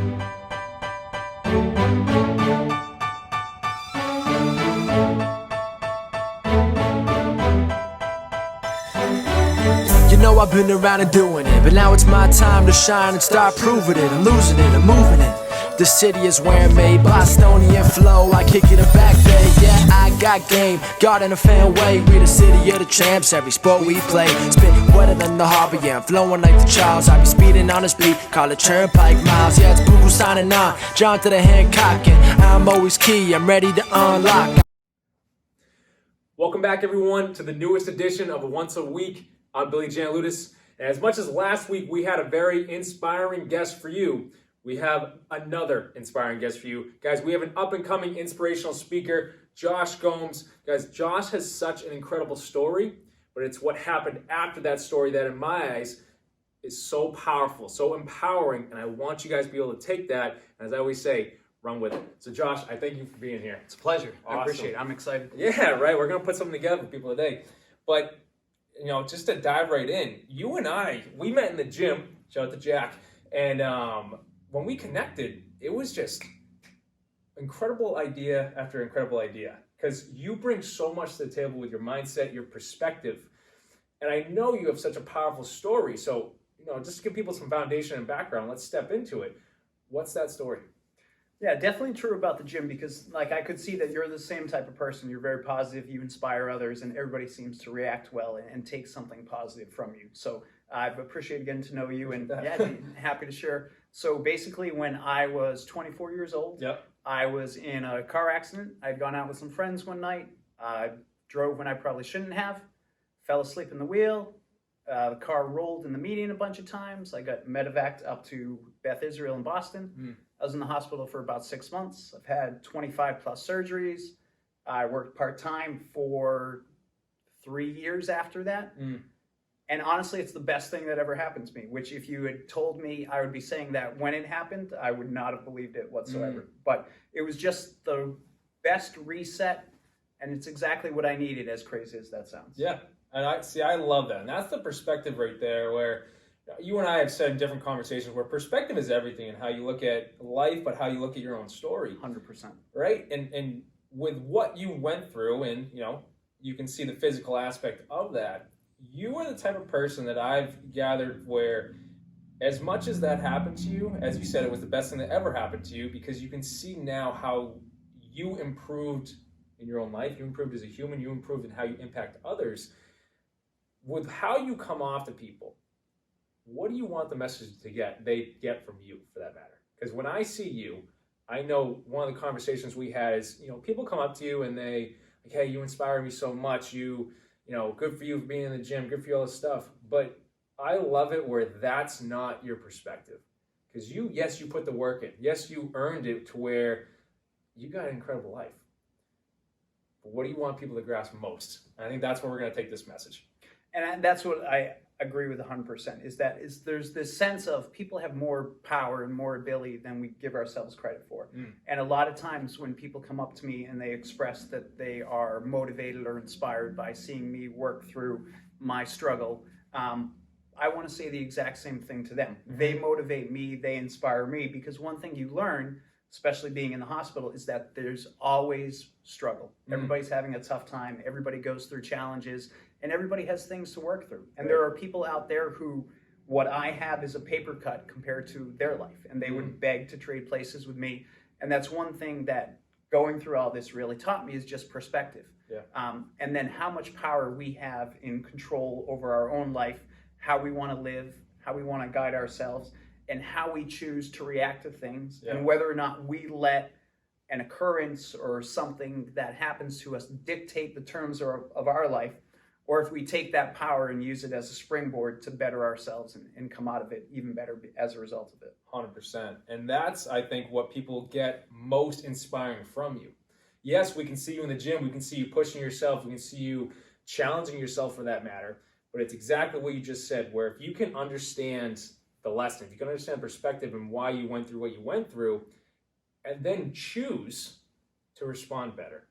You know I've been around and doing it, but now it's my time to shine and start proving it. I'm losing it, I'm moving it. The city is where I'm made, Bostonian flow, I kick it a back day. Yeah, I got game, got in a fan way. We the city of the champs, every sport we play. Spit wetter than the harbor, yeah, I'm flowing like the Charles. I be speeding on this beat, call it turnpike miles. Yeah, it's Google signing on, John to the Hancock, and I'm always key, I'm ready to unlock. Welcome back, everyone, to the newest edition of Once a Week. I'm Billy Janlutis, and as much as last week we had a very inspiring guest for you, we have another inspiring guest for you. Guys, we have an up-and-coming inspirational speaker, Josh Gomes. Guys, Josh has such an incredible story, but it's what happened after that story that, in my eyes, is so powerful, so empowering, and I want you guys to be able to take that, and as I always say, run with it. So Josh, I thank you for being here. It's a pleasure. Awesome. I appreciate it. I'm excited. Yeah, right. We're going to put something together for people today. But, you know, just to dive right in, you and I, we met in the gym. Shout out to Jack. And when we connected, it was just incredible idea after incredible idea. Because you bring so much to the table with your mindset, your perspective. And I know you have such a powerful story. So, you know, just to give people some foundation and background, let's step into it. What's that story? Yeah, definitely true about the gym because, like, I could see that you're the same type of person. You're very positive. You inspire others, and everybody seems to react well and take something positive from you. So I've appreciated getting to know you, and yeah, happy to share. So basically, when I was 24 years old, I was in a car accident. I'd gone out with some friends one night. Drove when I probably shouldn't have. Fell asleep in the wheel. The car rolled in the median a bunch of times. I got medevaced up to Beth Israel in Boston. I was in the hospital for about 6 months. I've had 25 plus surgeries. I worked part-time for 3 years after that. And honestly, it's the best thing that ever happened to me, which if you had told me I would be saying that when it happened, I would not have believed it whatsoever. But it was just the best reset, and it's exactly what I needed, as crazy as that sounds. Yeah, and I love that. And that's the perspective right there where you and I have said in different conversations where perspective is everything and how you look at life, but how you look at your own story. 100%. Right? And with what you went through, and, you know, you can see the physical aspect of that, you are the type of person that I've gathered where as much as that happened to you, as you said, it was the best thing that ever happened to you because you can see now how you improved in your own life, you improved as a human, you improved in how you impact others. With how you come off to people, what do you want the message they get from you, for that matter? Because when I see you, I know one of the conversations we had is, you know, people come up to you and they, like, hey, you inspire me so much. You know, good for you for being in the gym, good for you all this stuff. But I love it where that's not your perspective. Because yes, you put the work in. Yes, you earned it to where you got an incredible life. But what do you want people to grasp most? And I think that's where we're going to take this message. And that's what I agree with 100%, is there's this sense of people have more power and more ability than we give ourselves credit for. And a lot of times when people come up to me and they express that they are motivated or inspired by seeing me work through my struggle, I want to say the exact same thing to them. They motivate me, they inspire me, because one thing you learn, especially being in the hospital, is that there's always struggle. Everybody's having a tough time. Everybody goes through challenges. And everybody has things to work through. And there are people out there who, what I have is a paper cut compared to their life. And they would beg to trade places with me. And that's one thing that going through all this really taught me, is just perspective. And then how much power we have in control over our own life, how we want to live, how we want to guide ourselves, and how we choose to react to things, and whether or not we let an occurrence or something that happens to us dictate the terms of our life, or if we take that power and use it as a springboard to better ourselves and come out of it even better as a result of it. 100%. And that's, I think, what people get most inspiring from you. Yes, we can see you in the gym. We can see you pushing yourself. We can see you challenging yourself, for that matter. But it's exactly what you just said, where if you can understand the lesson, if you can understand perspective and why you went through what you went through, and then choose to respond better.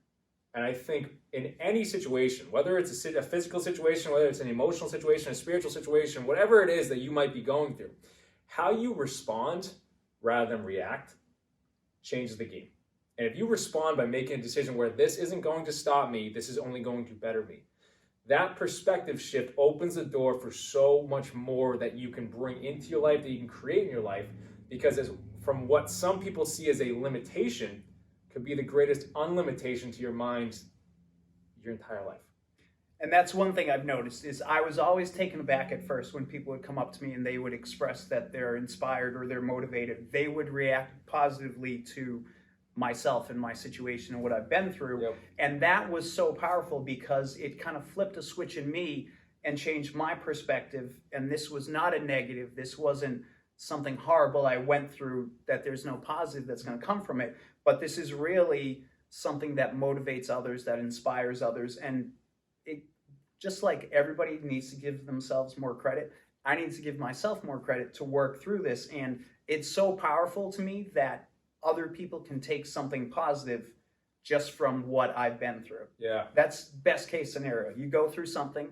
And I think in any situation, whether it's a physical situation, whether it's an emotional situation, a spiritual situation, whatever it is that you might be going through, how you respond rather than react changes the game. And if you respond by making a decision where this isn't going to stop me, this is only going to better me, that perspective shift opens the door for so much more that you can bring into your life, that you can create in your life, because from what some people see as a limitation could be the greatest unlimitation to your mind your entire life. And that's one thing I've noticed is I was always taken aback at first when people would come up to me and they would express that they're inspired or they're motivated. They would react positively to myself and my situation and what I've been through. Yep. And that was so powerful because it kind of flipped a switch in me and changed my perspective. And this was not a negative. This wasn't something horrible I went through that there's no positive that's going to come from it. But this is really something that motivates others, that inspires others. And it, just like everybody needs to give themselves more credit, I need to give myself more credit to work through this. And it's so powerful to me that other people can take something positive just from what I've been through. Yeah. That's best case scenario. You go through something,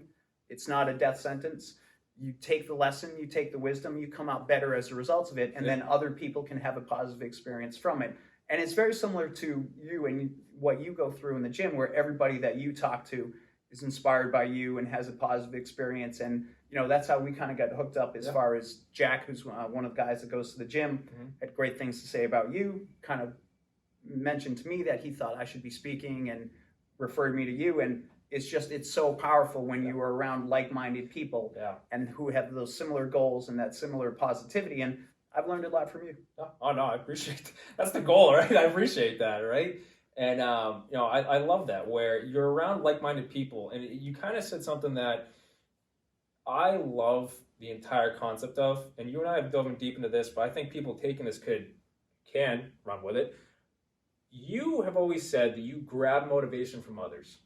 it's not a death sentence. You take the lesson, you take the wisdom, you come out better as a result of it, and then other people can have a positive experience from it. And it's very similar to you and what you go through in the gym, where everybody that you talk to is inspired by you and has a positive experience. And you know, that's how we kind of got hooked up as far as Jack, who's one of the guys that goes to the gym, had great things to say about you, kind of mentioned to me that he thought I should be speaking and referred me to you. And it's so powerful when you are around like-minded people and who have those similar goals and that similar positivity. And I've learned a lot from you. Oh no, I appreciate that. That's the goal, right? I appreciate that, right? And you know, I love that, where you're around like-minded people. And you kind of said something that I love the entire concept of, and you and I have dove in deep into this, but I think people taking this can run with it. You have always said that you grab motivation from others,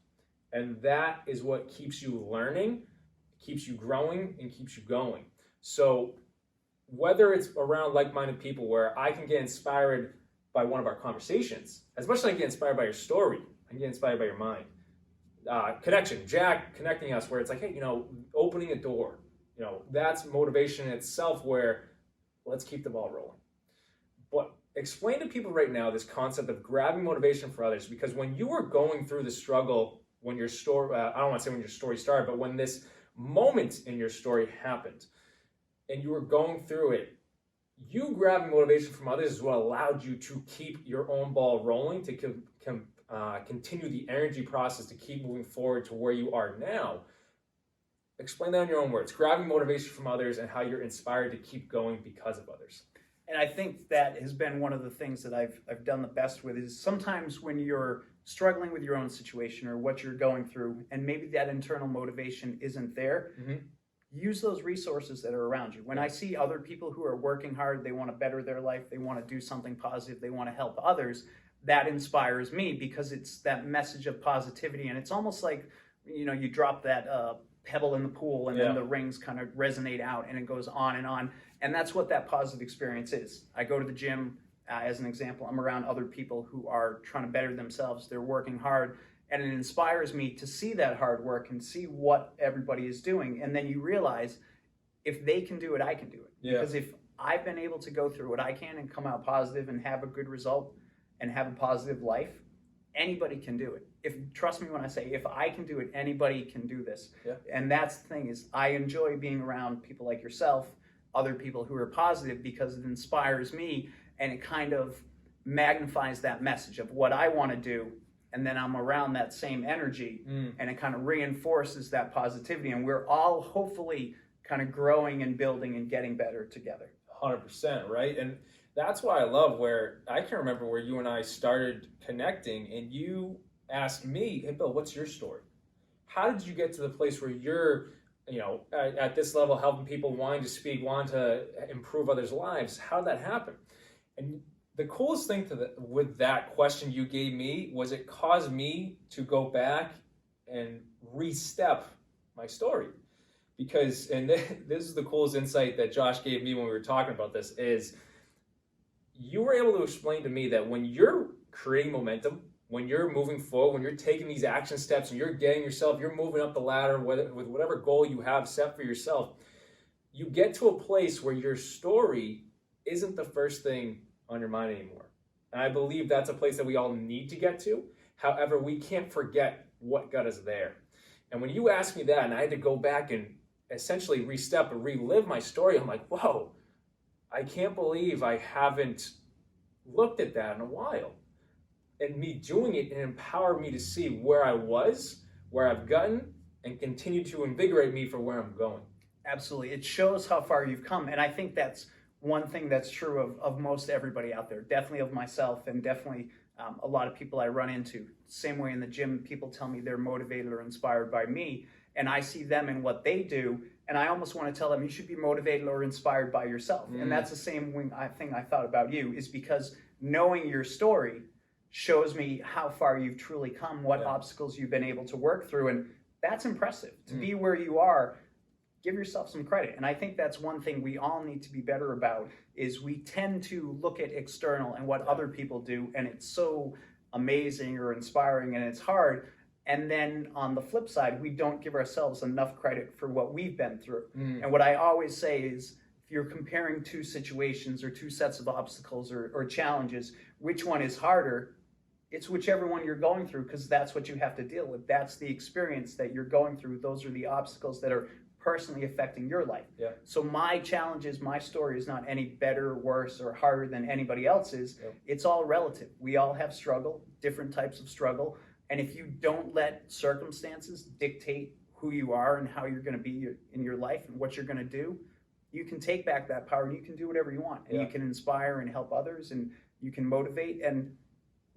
and that is what keeps you learning, keeps you growing, and keeps you going. So whether it's around like-minded people where I can get inspired by one of our conversations, as much as I get inspired by your story, I can get inspired by your mind. Connection, Jack connecting us, where it's like, hey, you know, opening a door, you know, that's motivation in itself, where let's keep the ball rolling. But explain to people right now this concept of grabbing motivation for others, because when you were going through the struggle, when your story, I don't want to say when your story started, but when this moment in your story happened and you were going through it, you grabbing motivation from others is what allowed you to keep your own ball rolling, to continue the energy process, to keep moving forward to where you are now. Explain that in your own words, grabbing motivation from others and how you're inspired to keep going because of others. And I think that has been one of the things that I've done the best with, is sometimes when you're struggling with your own situation or what you're going through, and maybe that internal motivation isn't there, use those resources that are around you. When I see other people who are working hard, they want to better their life, they want to do something positive, they want to help others, that inspires me, because it's that message of positivity. And it's almost like, you know, you drop that pebble in the pool and then the rings kind of resonate out and it goes on and on. And that's what that positive experience is. I go to the gym, as an example, I'm around other people who are trying to better themselves, they're working hard, and it inspires me to see that hard work and see what everybody is doing. And then you realize, if they can do it, I can do it. Because if I've been able to go through what I can and come out positive and have a good result and have a positive life, anybody can do it. Trust me when I say, if I can do it, anybody can do this. And that's the thing, is I enjoy being around people like yourself, other people who are positive, because it inspires me and it kind of magnifies that message of what I want to do. And then I'm around that same energy and it kind of reinforces that positivity. And we're all hopefully kind of growing and building and getting better together. 100%, right? And that's why I love, where I can remember where you and I started connecting and you asked me, hey, Bill, what's your story? How did you get to the place where you're, you know, at this level, helping people, wanting to speak, wanting to improve others' lives? How did that happen? And the coolest thing with that question you gave me was it caused me to go back and re-step my story. Because, and this is the coolest insight that Josh gave me when we were talking about this, is you were able to explain to me that when you're creating momentum, when you're moving forward, when you're taking these action steps and you're getting yourself, you're moving up the ladder with whatever goal you have set for yourself, you get to a place where your story isn't the first thing on your mind anymore. And I believe that's a place that we all need to get to. However, we can't forget what got us there. And when you asked me that, and I had to go back and essentially re-step and relive my story, I'm like, whoa, I can't believe I haven't looked at that in a while. And me doing it empowered me to see where I was, where I've gotten, and continue to invigorate me for where I'm going. Absolutely. It shows how far you've come. And I think that's one thing that's true of most everybody out there, definitely of myself, and definitely a lot of people I run into. Same way in the gym, people tell me they're motivated or inspired by me, and I see them in what they do, and I almost want to tell them you should be motivated or inspired by yourself. And that's the same thing I thought about you, is because knowing your story shows me how far you've truly come, what obstacles you've been able to work through, and that's impressive. To be where you are, give yourself some credit. And I think that's one thing we all need to be better about, is we tend to look at external and what other people do, and it's so amazing or inspiring and it's hard. And then on the flip side, we don't give ourselves enough credit for what we've been through. And what I always say is, if you're comparing two situations or two sets of obstacles or challenges, which one is harder? It's whichever one you're going through, because that's what you have to deal with. That's the experience that you're going through. Those are the obstacles that are personally affecting your life. So my challenges, my story is not any better, worse, or harder than anybody else's. It's all relative. We all have struggle, different types of struggle. And if you don't let circumstances dictate who you are and how you're going to be in your life and what you're going to do, you can take back that power and you can do whatever you want. And you can inspire and help others, and you can motivate. And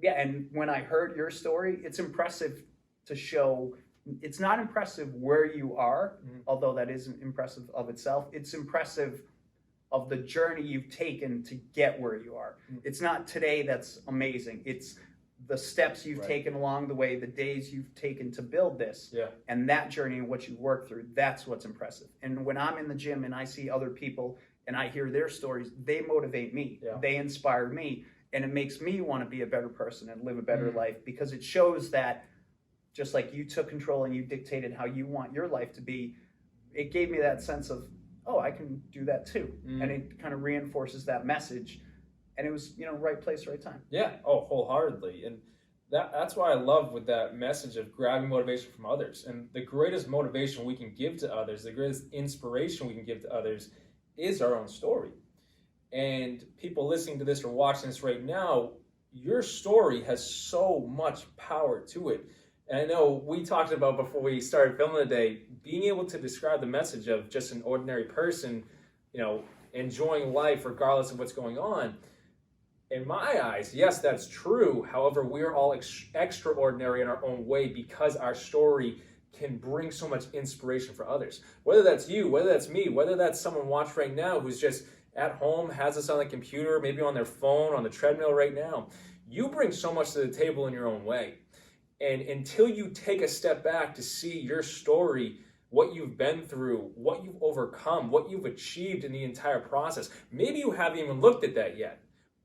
and when I heard your story, it's impressive to show. It's not impressive where you are, although that isn't impressive of itself. It's impressive of the journey you've taken to get where you are. It's not today that's amazing. It's the steps you've taken along the way, the days you've taken to build this, and that journey and what you work through. That's what's impressive. And when I'm in the gym and I see other people and I hear their stories, they motivate me. They inspire me, and it makes me want to be a better person and live a better life, because it shows that just like you took control and you dictated how you want your life to be, it gave me that sense of, oh, I can do that too. And it kind of reinforces that message. And it was, right place, right time. Wholeheartedly. And that's what I love with that message of grabbing motivation from others. And the greatest motivation we can give to others, the greatest inspiration we can give to others, is our own story. And people listening to this or watching this right now, your story has so much power to it. And I know we talked about before we started filming today, being able to describe the message of just an ordinary person, enjoying life regardless of what's going on. In my eyes, yes, that's true. However, we're all extraordinary in our own way, because our story can bring so much inspiration for others. Whether that's you, whether that's me, whether that's someone watching right now who's just at home, has us on the computer, maybe on their phone, on the treadmill right now. You bring so much to the table in your own way. And until you take a step back to see your story, what you've been through, what you've overcome, what you've achieved in the entire process, maybe you haven't even looked at that yet,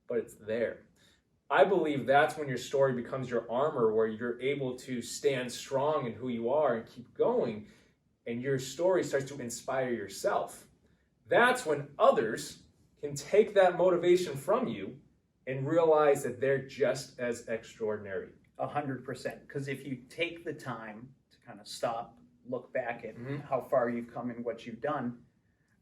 but it's there. I believe that's when your story becomes your armor, where you're able to stand strong in who you are and keep going, and your story starts to inspire yourself. That's when others can take that motivation from you and realize that they're just as extraordinary. 100%. Because if you take the time to kind of stop, look back at how far you've come and what you've done,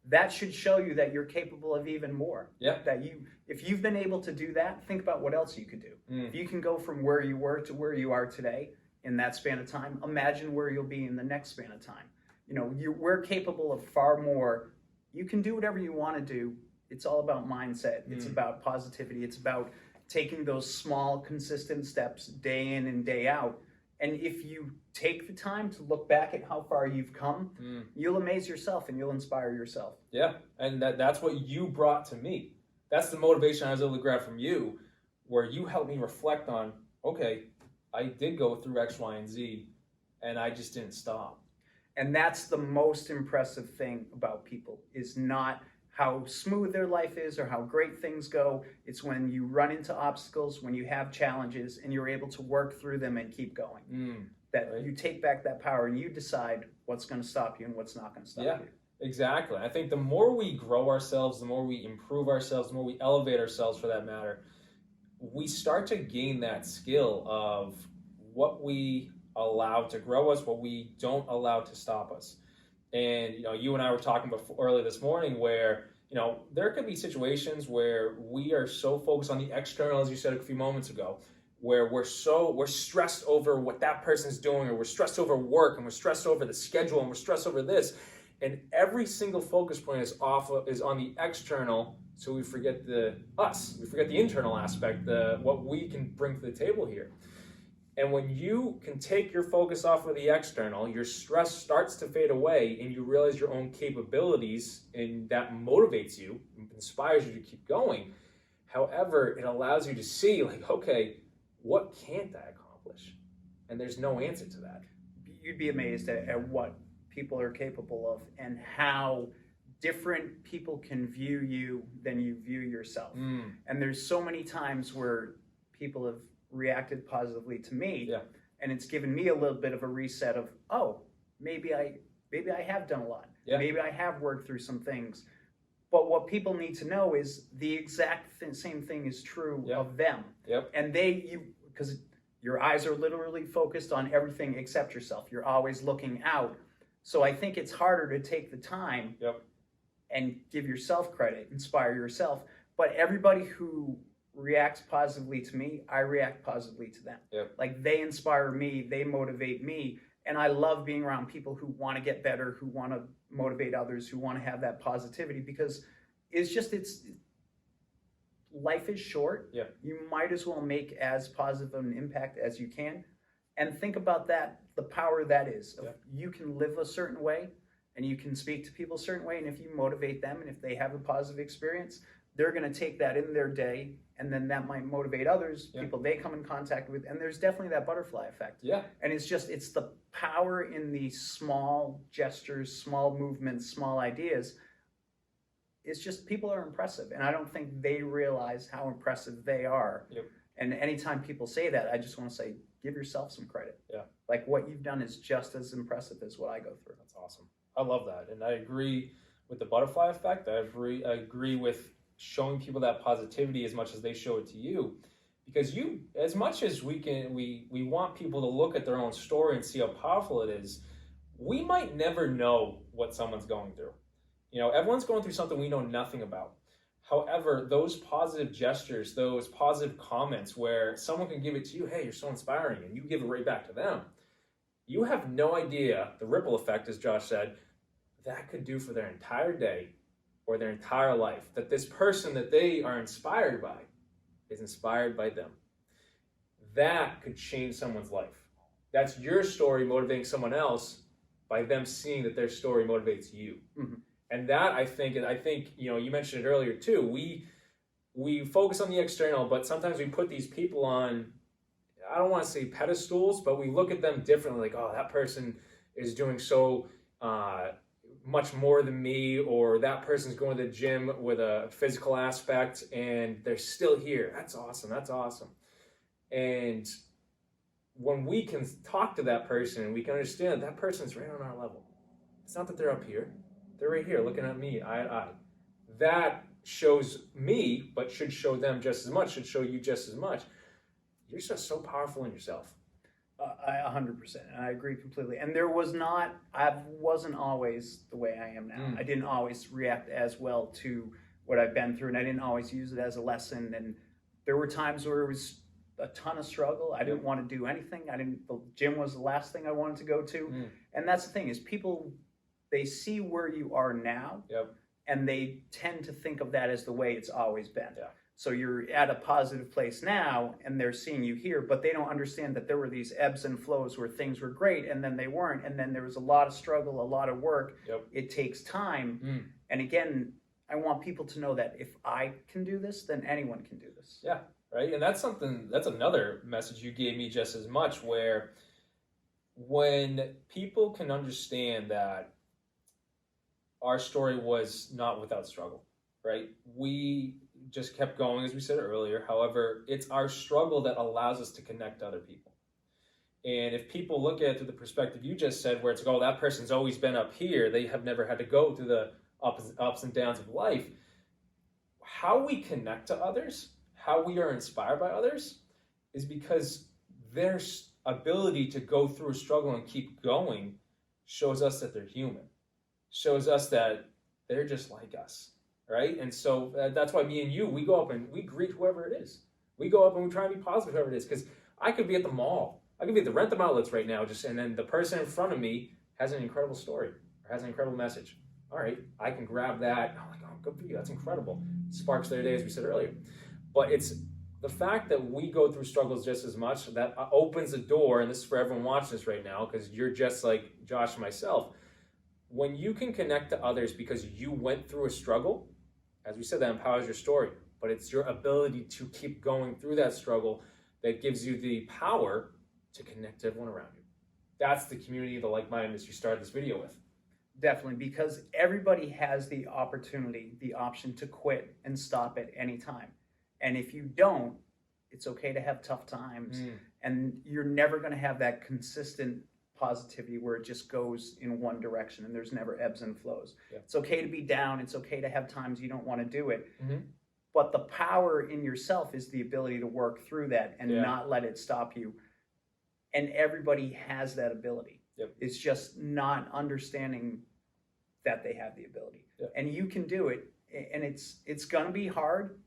that should show you that you're capable of even more. That if you've been able to do that, think about what else you could do. If you can go from where you were to where you are today in that span of time, imagine where you'll be in the next span of time. We're capable of far more. You can do whatever you want to do. It's all about mindset. It's about positivity. It's about taking those small, consistent steps day in and day out. And if you take the time to look back at how far you've come, you'll amaze yourself and you'll inspire yourself. And that's what you brought to me. That's the motivation I was able to grab from you, where you helped me reflect on, okay, I did go through X, Y, and Z, and I just didn't stop. And that's the most impressive thing about people, is not how smooth their life is or how great things go. It's when you run into obstacles, when you have challenges, and you're able to work through them and keep going. You take back that power and you decide what's going to stop you and what's not going to stop you. Exactly. I think the more we grow ourselves, the more we improve ourselves, the more we elevate ourselves for that matter, we start to gain that skill of what we allow to grow us, what we don't allow to stop us. And you and I were talking before earlier this morning where there could be situations where we are so focused on the external, as you said a few moments ago, where we're stressed over what that person's doing, or we're stressed over work, and we're stressed over the schedule, and we're stressed over this, and every single focus point is on the external. So we forget we forget the internal aspect, what we can bring to the table here. And when you can take your focus off of the external, your stress starts to fade away, and you realize your own capabilities, and that motivates you, inspires you to keep going. However, it allows you to see, like, okay, what can't I accomplish? And there's no answer to that. You'd be amazed at what people are capable of, and how different people can view you than you view yourself. And there's so many times where people have reacted positively to me, and it's given me a little bit of a reset of, oh, maybe I have done a lot. Maybe I have worked through some things. But what people need to know is the exact same thing is true of them. And because your eyes are literally focused on everything except yourself. You're always looking out. So I think it's harder to take the time and give yourself credit, inspire yourself. But everybody who reacts positively to me, I react positively to them. Like, they inspire me, they motivate me. And I love being around people who want to get better, who want to motivate others, who want to have that positivity, because life is short. You might as well make as positive an impact as you can. And think about that, the power that is. You can live a certain way, and you can speak to people a certain way. And if you motivate them, and if they have a positive experience, they're going to take that in their day, and then that might motivate others, people they come in contact with. And there's definitely that butterfly effect. And it's the power in these small gestures, small movements, small ideas. It's just, people are impressive, and I don't think they realize how impressive they are. And anytime people say that, I just want to say, give yourself some credit. Like, what you've done is just as impressive as what I go through. That's awesome. I love that. And I agree with the butterfly effect. I agree with showing people that positivity as much as they show it to you, because as much as we want people to look at their own story and see how powerful it is, we might never know what someone's going through. Everyone's going through something we know nothing about. However, those positive gestures, those positive comments where someone can give it to you, hey, you're so inspiring, and you give it right back to them, you have no idea the ripple effect, as Josh said, that could do for their entire day or their entire life, that this person that they are inspired by is inspired by them. That could change someone's life. That's your story motivating someone else by them seeing that their story motivates you. And that, I think, you mentioned it earlier too, we focus on the external, but sometimes we put these people on, I don't want to say pedestals, but we look at them differently, like, oh, that person is doing so much more than me, or that person's going to the gym with a physical aspect and they're still here. That's awesome. And when we can talk to that person and we can understand that person's right on our level, it's not that they're up here, they're right here looking at me eye to eye. That shows me, but should show them just as much, should show you just as much. You're just so powerful in yourself. 100%, and I agree completely. And I wasn't always the way I am now. I didn't always react as well to what I've been through, and I didn't always use it as a lesson. And there were times where it was a ton of struggle. I didn't want to do anything. The gym was the last thing I wanted to go to. And that's the thing, is people, they see where you are now, and they tend to think of that as the way it's always been. So you're at a positive place now, and they're seeing you here, but they don't understand that there were these ebbs and flows where things were great, and then they weren't, and then there was a lot of struggle, a lot of work. It takes time. And again, I want people to know that if I can do this, then anyone can do this. Right. And that's another message you gave me just as much, where when people can understand that our story was not without struggle, right? We just kept going, as we said earlier. However, it's our struggle that allows us to connect to other people. And if people look at it through the perspective you just said, where it's like, oh, that person's always been up here, they have never had to go through the ups and downs of life. How we connect to others, how we are inspired by others, is because their ability to go through a struggle and keep going shows us that they're human, shows us that they're just like us, right? And so that's why me and you, we go up and we greet whoever it is. We go up and we try and be positive whoever it is, because I could be at the mall, I could be at the Rent Them outlets right now, and then the person in front of me has an incredible story or has an incredible message. All right, I can grab that. I'm like, oh, good for you. That's incredible. Sparks their day, as we said earlier. But it's the fact that we go through struggles just as much that opens the door, and this is for everyone watching this right now, because you're just like Josh and myself. When you can connect to others because you went through a struggle, as we said, that empowers your story. But it's your ability to keep going through that struggle that gives you the power to connect to everyone around you. That's the community, the like-mindedness you started this video with. Definitely, because everybody has the opportunity, the option to quit and stop at any time. And if you don't, it's okay to have tough times. And you're never going to have that consistent positivity where it just goes in one direction and there's never ebbs and flows. Yeah. It's okay to be down. It's okay to have times you don't want to do it. But the power in yourself is the ability to work through that and not let it stop you. And everybody has that ability. It's just not understanding that they have the ability. And you can do it. And it's going to be hard,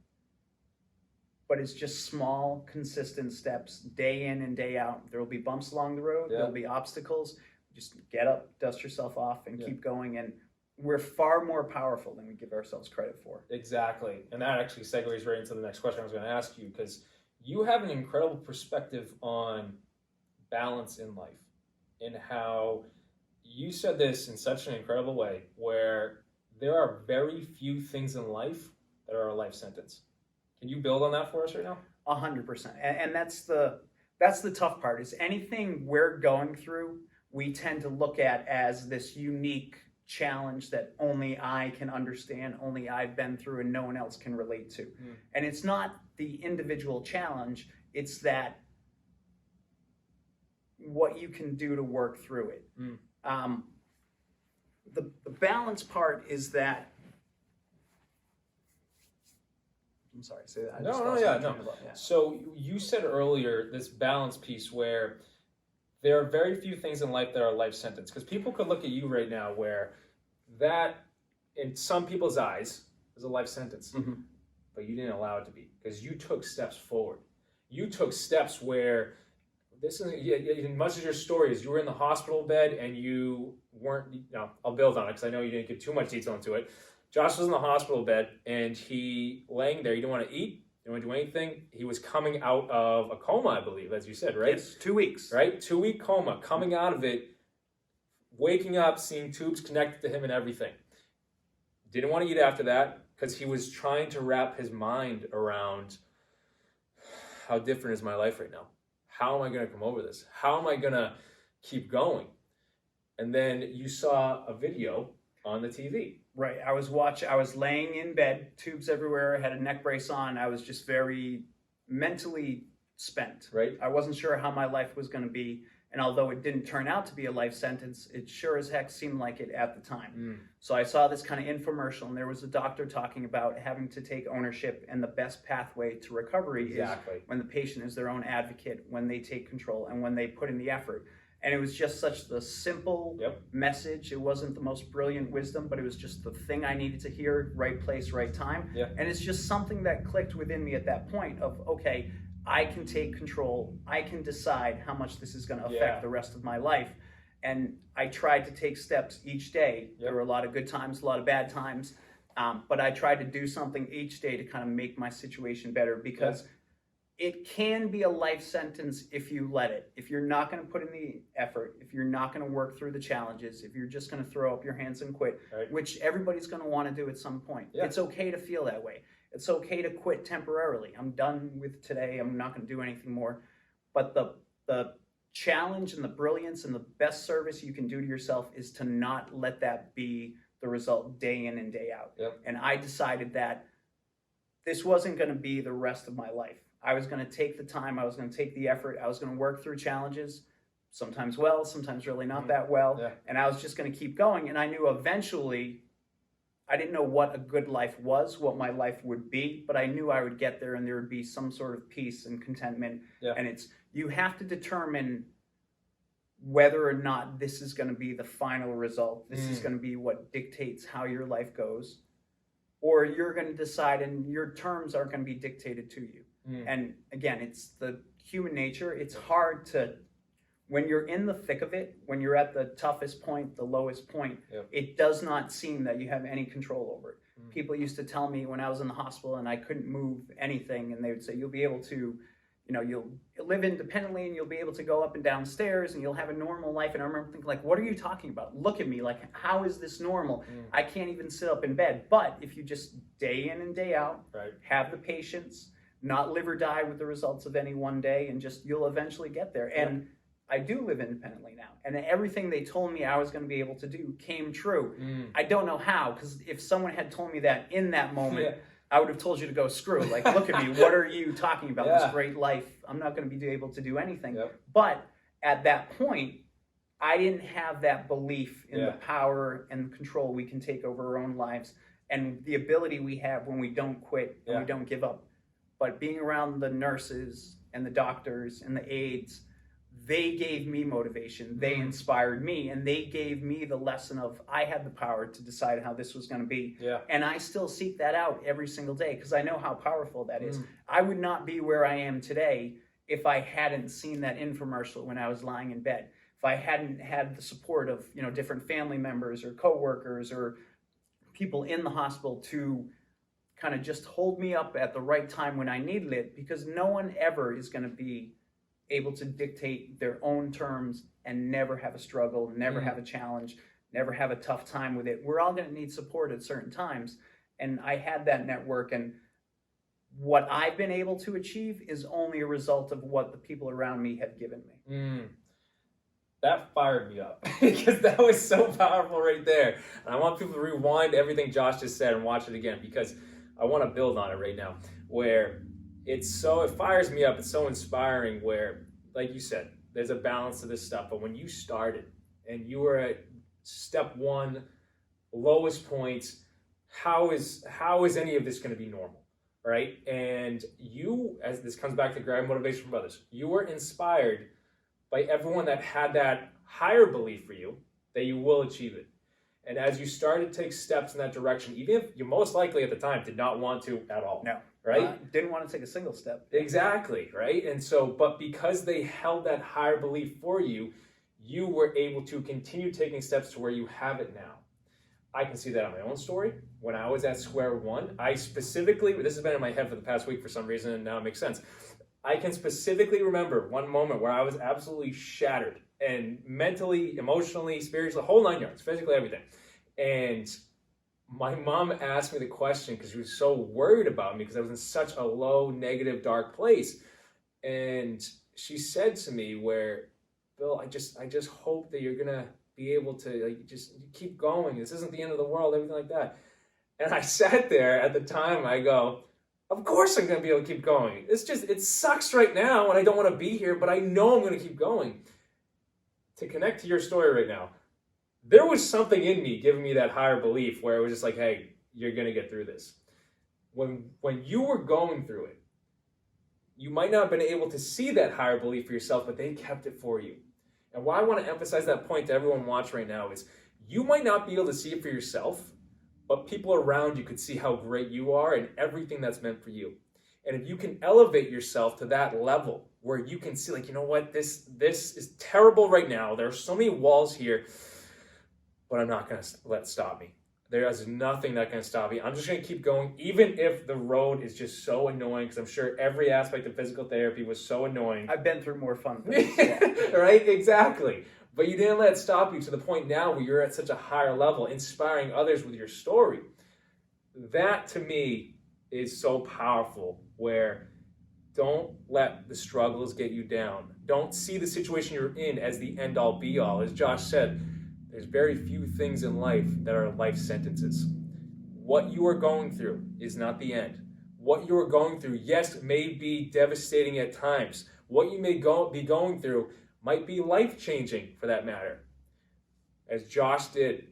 but it's just small, consistent steps, day in and day out. There will be bumps along the road. There'll be obstacles. Just get up, dust yourself off, and keep going. And we're far more powerful than we give ourselves credit for. Exactly. And that actually segues right into the next question I was going to ask you, because you have an incredible perspective on balance in life, and how you said this in such an incredible way, where there are very few things in life that are a life sentence. Can you build on that for us right now? 100%. And that's the tough part, is anything we're going through, we tend to look at as this unique challenge that only I can understand, only I've been through, and no one else can relate to. And it's not the individual challenge, it's that what you can do to work through it. The balance part is that, I'm sorry, say that. No. So you said earlier this balance piece where there are very few things in life that are a life sentence, because people could look at you right now where that, in some people's eyes, is a life sentence, but you didn't allow it to be, because you took steps forward. You took steps where this is, as much as your story is, you were in the hospital bed and you weren't, I'll build on it because I know you didn't give too much detail into it. Josh was in the hospital bed and he laying there, he didn't want to eat, didn't want to do anything. He was coming out of a coma, I believe, as you said, right? Yes, 2 weeks. Right? 2-week coma, coming out of it, waking up, seeing tubes connected to him and everything. Didn't want to eat after that because he was trying to wrap his mind around how different is my life right now? How am I going to come over this? How am I going to keep going? And then you saw a video on the TV. Right. I was laying in bed, tubes everywhere, I had a neck brace on. I was just very mentally spent. Right. I wasn't sure how my life was going to be. And although it didn't turn out to be a life sentence, it sure as heck seemed like it at the time. So I saw this kind of infomercial, and there was a doctor talking about having to take ownership, and the best pathway to recovery is when the patient is their own advocate, when they take control, and when they put in the effort. And it was just such the simple message. It wasn't the most brilliant wisdom, but it was just the thing I needed to hear, right place, right time. And it's just something that clicked within me at that point of, okay, I can take control. I can decide how much this is going to affect the rest of my life. And I tried to take steps each day. There were a lot of good times, a lot of bad times. But I tried to do something each day to kind of make my situation better, because it can be a life sentence if you let it. If you're not going to put in the effort, if you're not going to work through the challenges, if you're just going to throw up your hands and quit, which everybody's going to want to do at some point. It's okay to feel that way. It's okay to quit temporarily. I'm done with today. I'm not going to do anything more. But the challenge and the brilliance and the best service you can do to yourself is to not let that be the result day in and day out. And I decided that this wasn't going to be the rest of my life. I was going to take the time. I was going to take the effort. I was going to work through challenges. sometimes well, sometimes really not that well. Yeah. And I was just going to keep going. And I knew eventually, I didn't know what a good life was, what my life would be, but I knew I would get there and there would be some sort of peace and contentment. Yeah. And you have to determine whether or not this is going to be the final result. This is going to be what dictates how your life goes, or you're going to decide and your terms are going to be dictated to you. And again, it's the human nature. It's hard to, when you're in the thick of it, when you're at the toughest point, the lowest point, it does not seem that you have any control over it. People used to tell me when I was in the hospital and I couldn't move anything, and they would say, you'll be able to, you'll live independently and you'll be able to go up and down stairs and you'll have a normal life. And I remember thinking, like, what are you talking about? Look at me. Like, how is this normal? I can't even sit up in bed. But if you just day in and day out, have the patience, not live or die with the results of any one day, and just, you'll eventually get there. And I do live independently now. And everything they told me I was going to be able to do came true. I don't know how, because if someone had told me that in that moment, I would have told you to go screw. Like, look at me. What are you talking about? This great life. I'm not going to be able to do anything. But at that point, I didn't have that belief in the power and control we can take over our own lives and the ability we have when we don't quit and we don't give up. But being around the nurses and the doctors and the aides, they gave me motivation. They inspired me, and they gave me the lesson of I had the power to decide how this was going to be. And I still seek that out every single day because I know how powerful that is. I would not be where I am today if I hadn't seen that infomercial when I was lying in bed. If I hadn't had the support of, different family members or coworkers or people in the hospital to kind of just hold me up at the right time when I needed it, because no one ever is going to be able to dictate their own terms and never have a struggle, never have a challenge, never have a tough time with it. We're all going to need support at certain times. And I had that network, and what I've been able to achieve is only a result of what the people around me have given me. That fired me up because that was so powerful right there. And I want people to rewind everything Josh just said and watch it again, because I want to build on it right now, where it fires me up. It's so inspiring where, like you said, there's a balance to this stuff. But when you started and you were at step one, lowest points, how is any of this going to be normal, right? And you, as this comes back to grab motivation from others, you were inspired by everyone that had that higher belief for you that you will achieve it. And as you started to take steps in that direction, even if you most likely at the time did not want to at all. No. Right? Didn't want to take a single step. Exactly, right? And so, but because they held that higher belief for you, you were able to continue taking steps to where you have it now. I can see that on my own story. When I was at square one, I specifically, this has been in my head for the past week for some reason, and now it makes sense. I can specifically remember one moment where I was absolutely shattered, and mentally, emotionally, spiritually, the whole 9 yards, physically, everything. And my mom asked me the question because she was so worried about me because I was in such a low, negative, dark place. And she said to me, "Where, Bill, I just hope that you're gonna be able to just keep going. This isn't the end of the world, everything like that." And I sat there at the time. I go, "Of course I'm gonna be able to keep going. It sucks right now, and I don't want to be here, but I know I'm gonna keep going." To connect to your story right now, there was something in me giving me that higher belief where it was just like, hey, you're going to get through this. When you were going through it, you might not have been able to see that higher belief for yourself, but they kept it for you. And why I want to emphasize that point to everyone watching right now is you might not be able to see it for yourself, but people around you could see how great you are and everything that's meant for you. And if you can elevate yourself to that level where you can see, like, you know what, this is terrible right now. There are so many walls here, but I'm not going to let it stop me. There is nothing that's going to stop me. I'm just going to keep going, even if the road is just so annoying, because I'm sure every aspect of physical therapy was so annoying. I've been through more fun things. Right? Exactly. But you didn't let it stop you to the point now where you're at such a higher level, inspiring others with your story. That, to me, is so powerful, where don't let the struggles get you down. Don't see the situation you're in as the end-all, be-all. As Josh said, there's very few things in life that are life sentences. What you are going through is not the end. What you are going through, yes, may be devastating at times. What you may be going through might be life-changing for that matter. As Josh did,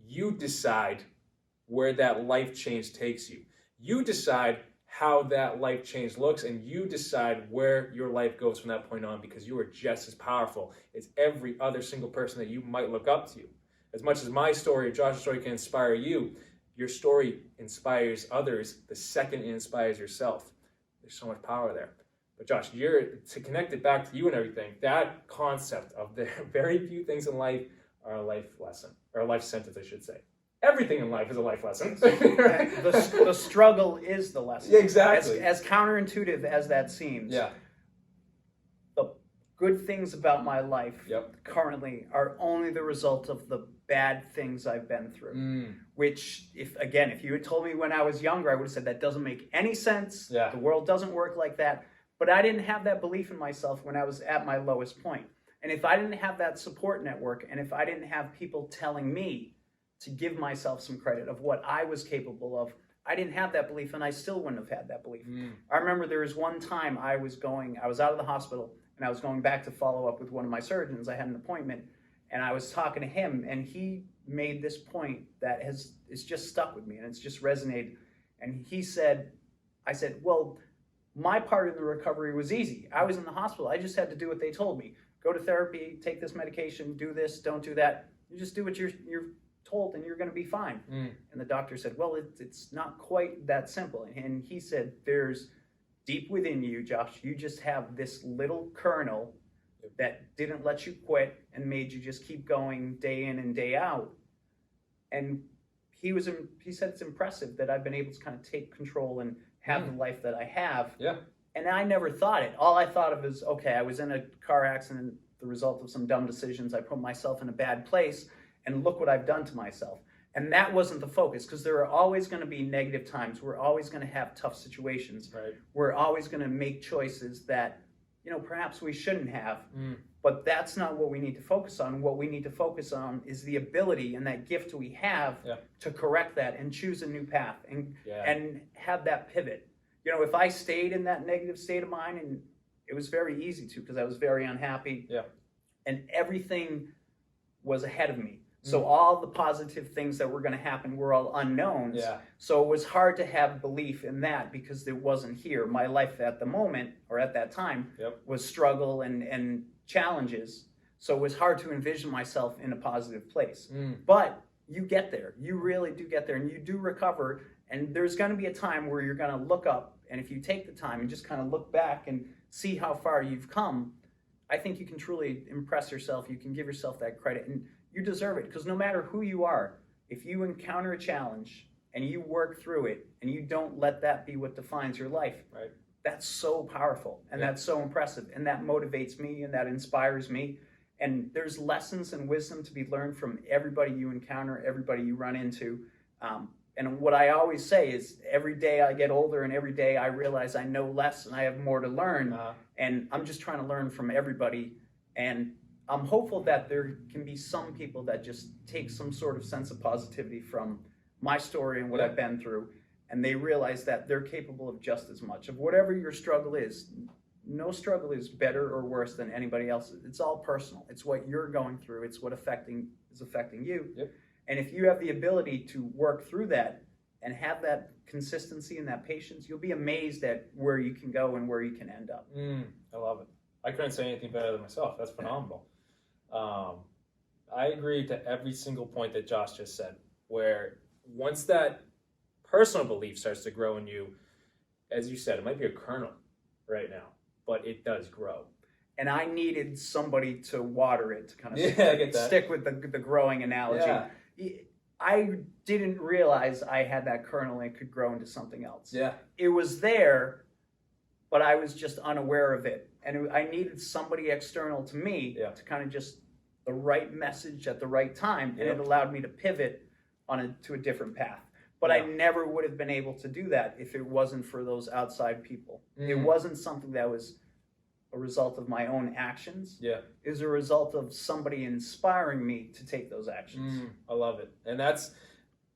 you decide where that life change takes you. You decide how that life change looks, and you decide where your life goes from that point on, because you are just as powerful as every other single person that you might look up to. As much as my story or Josh's story can inspire you, your story inspires others the second it inspires yourself. There's so much power there. But Josh, to connect it back to you and everything, that concept of the very few things in life are a life lesson, or a life sentence, I should say. Everything in life is a life lesson. The struggle is the lesson. Yeah, exactly. As counterintuitive as that seems. Yeah. The good things about my life currently are only the result of the bad things I've been through. Which, if you had told me when I was younger, I would have said that doesn't make any sense. Yeah. The world doesn't work like that. But I didn't have that belief in myself when I was at my lowest point. And if I didn't have that support network, and if I didn't have people telling me to give myself some credit of what I was capable of, I didn't have that belief, and I still wouldn't have had that belief. I remember there was one time I was out of the hospital, and I was going back to follow up with one of my surgeons. I had an appointment, and I was talking to him, and he made this point that it's just stuck with me, and it's just resonated. And I said, well, my part of the recovery was easy. I was in the hospital. I just had to do what they told me. Go to therapy, take this medication, do this, don't do that. You just do what you're told, and you're going to be fine. And the doctor said, well, it's not quite that simple. And he said, there's deep within you, Josh, you just have this little kernel that didn't let you quit and made you just keep going day in and day out. And he said it's impressive that I've been able to kind of take control and have the life that I have. Yeah. And I never thought it. All I thought of is, okay, I was in a car accident, the result of some dumb decisions. I put myself in a bad place, and look what I've done to myself. And that wasn't the focus, because there are always going to be negative times. We're always going to have tough situations. Right. We're always going to make choices that, perhaps we shouldn't have. But that's not what we need to focus on. What we need to focus on is the ability and that gift we have to correct that and choose a new path and have that pivot. If I stayed in that negative state of mind, and it was very easy to, because I was very unhappy, and everything was ahead of me. So all the positive things that were going to happen were all unknowns. So it was hard to have belief in that, because it wasn't here. My life at the moment, or at that time, was struggle and challenges. So it was hard to envision myself in a positive place. But you get there. You really do get there, and you do recover. And there's going to be a time where you're going to look up, and if you take the time and just kind of look back and see how far you've come, I think you can truly impress yourself. You can give yourself that credit, and you deserve it. Because no matter who you are, if you encounter a challenge and you work through it, and you don't let that be what defines your life, that's so powerful, and that's so impressive, and that motivates me, and that inspires me. And there's lessons and wisdom to be learned from everybody you encounter, everybody you run into. And what I always say is, every day I get older, and every day I realize I know less and I have more to learn. And I'm just trying to learn from everybody. And I'm hopeful that there can be some people that just take some sort of sense of positivity from my story and what I've been through. And they realize that they're capable of just as much. Of whatever your struggle is, no struggle is better or worse than anybody else's. It's all personal. It's what you're going through. It's what is affecting you. And if you have the ability to work through that and have that consistency and that patience, you'll be amazed at where you can go and where you can end up. I love it. I couldn't say anything better than myself. That's phenomenal. I agree to every single point that Josh just said, where once that personal belief starts to grow in you, as you said, it might be a kernel right now, but it does grow. And I needed somebody to water it, to kind of stick with the growing analogy. I didn't realize I had that kernel and it could grow into something else. It was there, but I was just unaware of it. And I needed somebody external to me to kind of just the right message at the right time. And it allowed me to pivot to a different path. But I never would have been able to do that if it wasn't for those outside people. It wasn't something that was a result of my own actions. It was a result of somebody inspiring me to take those actions. I love it. And that's,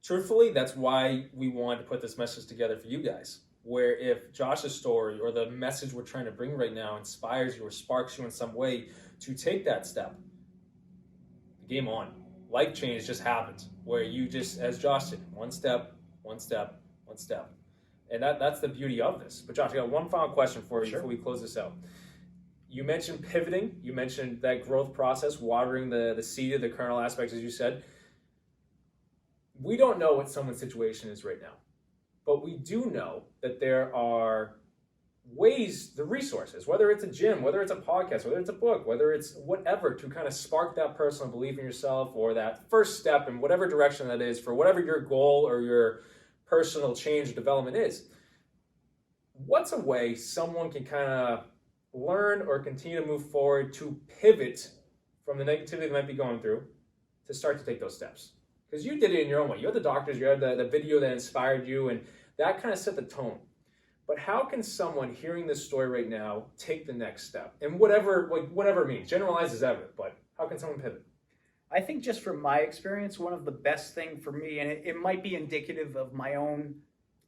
truthfully, that's why we wanted to put this message together for you guys. where if Josh's story or the message we're trying to bring right now inspires you or sparks you in some way to take that step, game on. Life change just happens where you just, as Josh said, one step, one step, one step. And that's the beauty of this. But Josh, I got one final question for you before we close this out. You mentioned pivoting. You mentioned that growth process, watering the seed of the kernel aspects, as you said. We don't know what someone's situation is right now, but we do know that there are ways, the resources, whether it's a gym, whether it's a podcast, whether it's a book, whether it's whatever, to kind of spark that personal belief in yourself or that first step in whatever direction that is for whatever your goal or your personal change or development is. What's a way someone can kind of learn or continue to move forward to pivot from the negativity they might be going through to start to take those steps? Because you did it in your own way. You had the doctors, you had the video that inspired you, and that kind of set the tone. But how can someone hearing this story right now take the next step? And whatever it means, generalize as ever, but how can someone pivot? I think just from my experience, one of the best thing for me, and it might be indicative of my own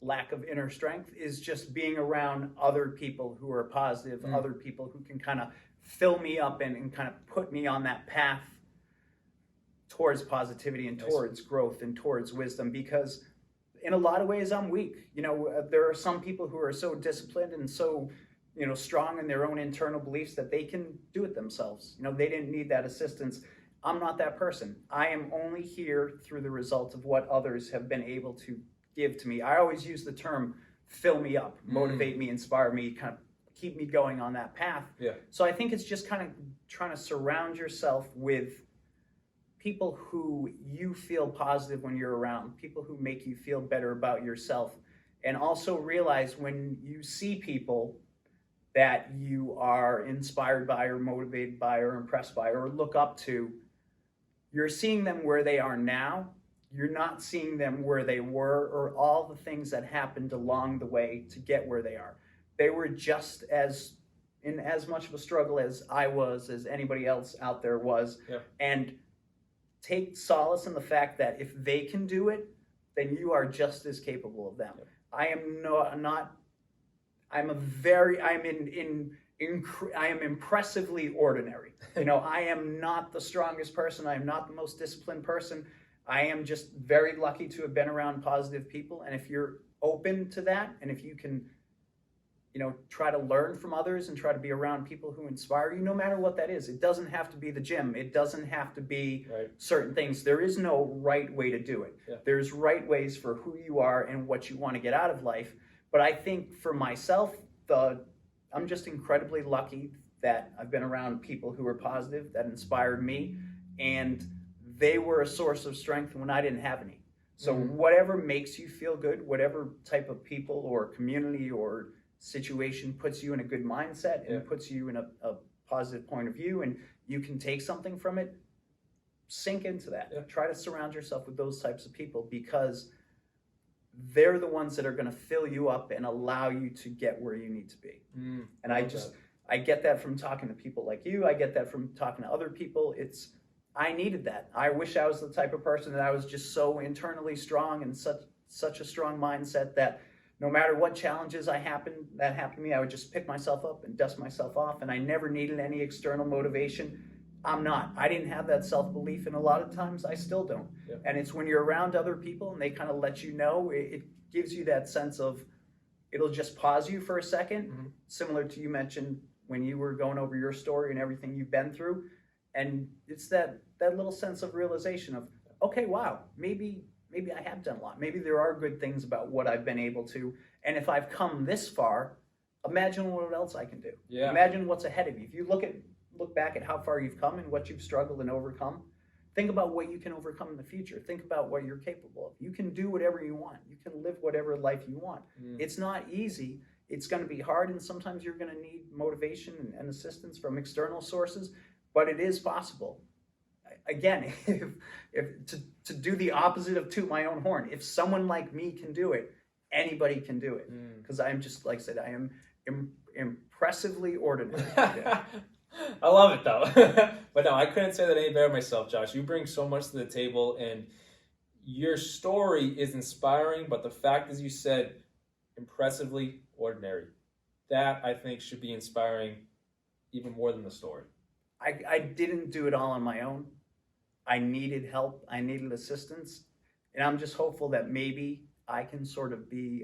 lack of inner strength, is just being around other people who are positive, other people who can kind of fill me up and kind of put me on that path towards positivity and towards growth and towards wisdom, because in a lot of ways I'm weak. There are some people who are so disciplined and so, strong in their own internal beliefs that they can do it themselves. They didn't need that assistance. I'm not that person. I am only here through the result of what others have been able to give to me. I always use the term fill me up, motivate me, inspire me, kind of keep me going on that path. Yeah. So I think it's just kind of trying to surround yourself with people who you feel positive when you're around, people who make you feel better about yourself, and also realize when you see people that you are inspired by or motivated by or impressed by or look up to, you're seeing them where they are now. You're not seeing them where they were or all the things that happened along the way to get where they are. They were just in as much of a struggle as I was, as anybody else out there was. Yeah. And take solace in the fact that if they can do it, then you are just as capable of them. Yeah. I am impressively ordinary. I am not the strongest person. I am not the most disciplined person. I am just very lucky to have been around positive people. And if you're open to that, and if you can, try to learn from others and try to be around people who inspire you, no matter what that is. It doesn't have to be the gym. It doesn't have to be certain things. There is no right way to do it. Yeah. There's right ways for who you are and what you want to get out of life. But I think for myself, I'm just incredibly lucky that I've been around people who are positive, that inspired me, and they were a source of strength when I didn't have any. So whatever makes you feel good, whatever type of people or community or situation puts you in a good mindset and puts you in a positive point of view, and you can take something from it, sink into that. Yeah. Try to surround yourself with those types of people, because they're the ones that are going to fill you up and allow you to get where you need to be. And I get that from talking to people like you. I get that from talking to other people. I needed that. I wish I was the type of person that I was just so internally strong and such a strong mindset that no matter what challenges that happened to me, I would just pick myself up and dust myself off, and I never needed any external motivation. I didn't have that self-belief, and a lot of times I still don't. Yeah. And it's when you're around other people and they kind of let you know, it gives you that sense of, it'll just pause you for a second, similar to you mentioned when you were going over your story and everything you've been through. And it's that little sense of realization of, okay, wow, maybe I have done a lot. Maybe there are good things about what I've been able to. And if I've come this far, imagine what else I can do. Yeah. Imagine what's ahead of you. If you look back at how far you've come and what you've struggled and overcome, think about what you can overcome in the future. Think about what you're capable of. You can do whatever you want. You can live whatever life you want. It's not easy. It's going to be hard, and sometimes you're going to need motivation and assistance from external sources, but it is possible. Again, if to do the opposite of toot my own horn, if someone like me can do it, anybody can do it. Because I'm just, like I said, I am impressively ordinary. Yeah. I love it, though. But no, I couldn't say that any better myself, Josh. You bring so much to the table, and your story is inspiring, but the fact, as you said, impressively ordinary. That, I think, should be inspiring even more than the story. I didn't do it all on my own. I needed help. I needed assistance. And I'm just hopeful that maybe I can sort of be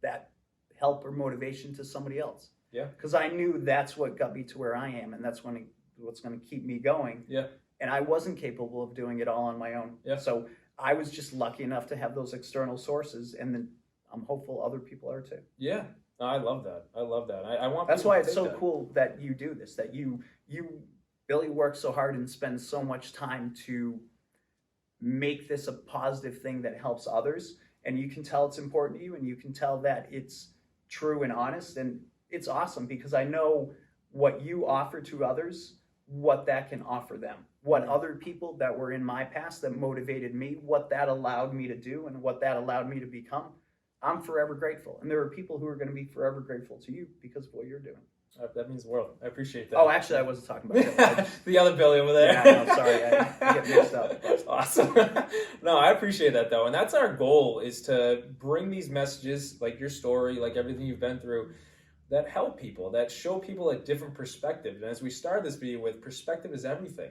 that help or motivation to somebody else. Yeah. Because I knew that's what got me to where I am, and that's what's going to keep me going. Yeah. And I wasn't capable of doing it all on my own. Yeah. So I was just lucky enough to have those external sources, and then I'm hopeful other people are too. Yeah. No, I love that. I love that. I want. That's people why to it's take so that. cool that you do this. That you Billy works so hard and spends so much time to make this a positive thing that helps others, and you can tell it's important to you, and you can tell that it's true and honest, and it's awesome because I know what you offer to others, what that can offer them, what other people that were in my past that motivated me, what that allowed me to do, and what that allowed me to become. I'm forever grateful, and there are people who are going to be forever grateful to you because of what you're doing. That means the world. I appreciate that. Oh, actually, I wasn't talking about that. The other Billy over there. Yeah, no, sorry, I get mixed up. Awesome. No, I appreciate that though, and that's our goal: is to bring these messages, like your story, like everything you've been through, that help people, that show people a different perspective. And as we started this video with, perspective is everything.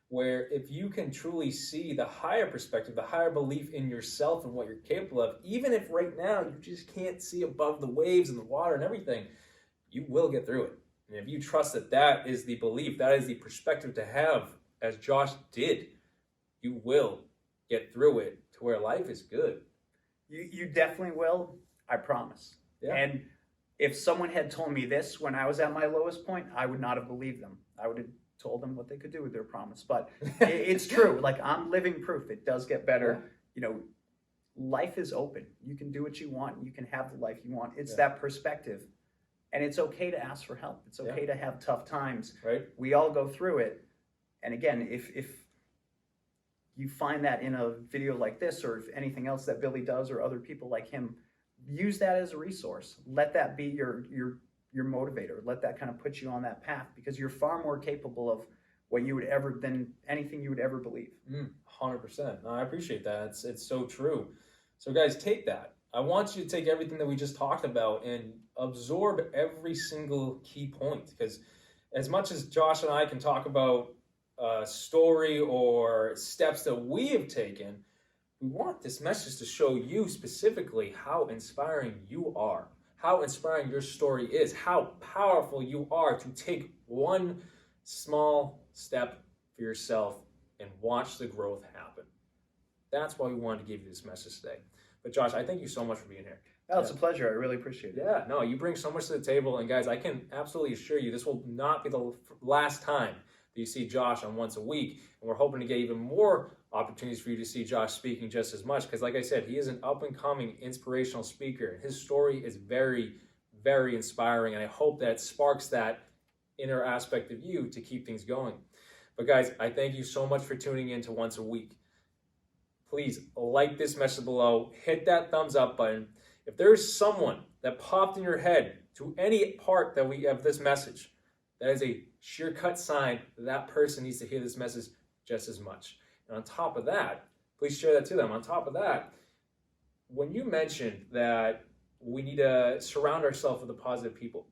Where if you can truly see the higher perspective, the higher belief in yourself and what you're capable of, even if right now you just can't see above the waves and the water and everything, you will get through it. And if you trust that that is the belief, that is the perspective to have, as Josh did, you will get through it to where life is good. You definitely will, I promise. Yeah. And if someone had told me this when I was at my lowest point, I would not have believed them. I would have told them what they could do with their promise. But it's true. Like, I'm living proof. It does get better. Yeah. You know, life is open. You can do what you want. You can have the life you want. It's Yeah. that perspective. And it's okay to ask for help. It's okay to have tough times. Right? We all go through it. And again, if you find that in a video like this, or if anything else that Billy does or other people like him, use that as a resource. Let that be your motivator. Let that kind of put you on that path, because you're far more capable of what you would ever than anything you would ever believe. 100%. No, I appreciate that. It's so true. So guys, take that. I want you to take everything that we just talked about and absorb every single key point, because as much as Josh and I can talk about a story or steps that we have taken, we want this message to show you specifically how inspiring you are, how inspiring your story is, how powerful you are to take one small step for yourself and watch the growth happen. That's why we wanted to give you this message today. But Josh, I thank you so much for being here. Oh, it's a pleasure. I really appreciate it. Yeah, no, you bring so much to the table. And guys, I can absolutely assure you this will not be the last time that you see Josh on Once a Week. And we're hoping to get even more opportunities for you to see Josh speaking just as much. Because like I said, he is an up-and-coming inspirational speaker. His story is very, very inspiring. And I hope that sparks that inner aspect of you to keep things going. But guys, I thank you so much for tuning in to Once a Week. Please like this message below. Hit that thumbs up button. If there is someone that popped in your head to any part that we have this message, that is a sheer cut sign that person needs to hear this message just as much. And on top of that, please share that to them. On top of that, when you mentioned that we need to surround ourselves with the positive people,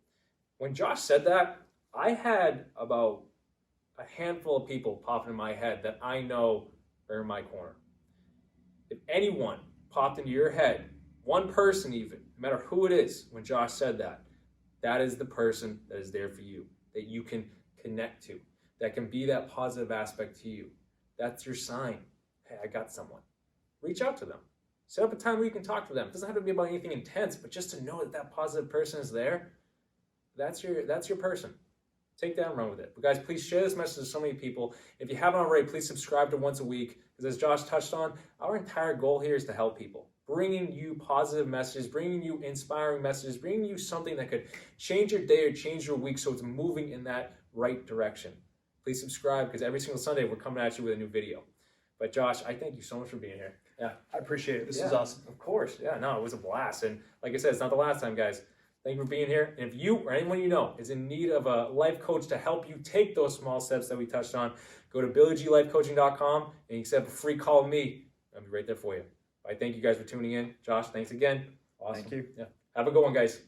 when Josh said that, I had about a handful of people popping in my head that I know are in my corner. If anyone popped into your head, one person even, no matter who it is, when Josh said that, that is the person that is there for you, that you can connect to, that can be that positive aspect to you. That's your sign. Hey, I got someone. Reach out to them. Set up a time where you can talk to them. It doesn't have to be about anything intense, but just to know that that positive person is there, that's your person. Take that and run with it. But guys, please share this message to so many people. If you haven't already, please subscribe to Once a Week. Because as Josh touched on, our entire goal here is to help people. Bringing you positive messages, bringing you inspiring messages, bringing you something that could change your day or change your week so it's moving in that right direction. Please subscribe, because every single Sunday we're coming at you with a new video. But Josh, I thank you so much for being here. Yeah, I appreciate it. This is awesome. Of course. Yeah, no, it was a blast. And like I said, it's not the last time, guys. Thank you for being here. And if you or anyone you know is in need of a life coach to help you take those small steps that we touched on, go to BillyGLifeCoaching.com and you can set up a free call with me. I'll be right there for you. I thank you guys for tuning in. Josh, thanks again. Awesome. Thank you. Yeah. Have a good one, guys.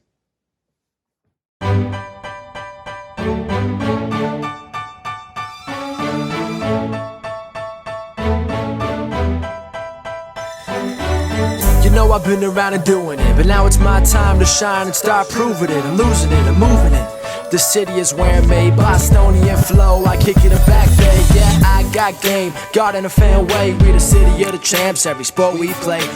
You know I've been around and doing it, but now it's my time to shine and start proving it. I'm losing it, I'm moving it. The city is where I'm made, Bostonian flow, I kick it a back day. Yeah, I got game, God in a fan way. We the city of the champs, every sport we play.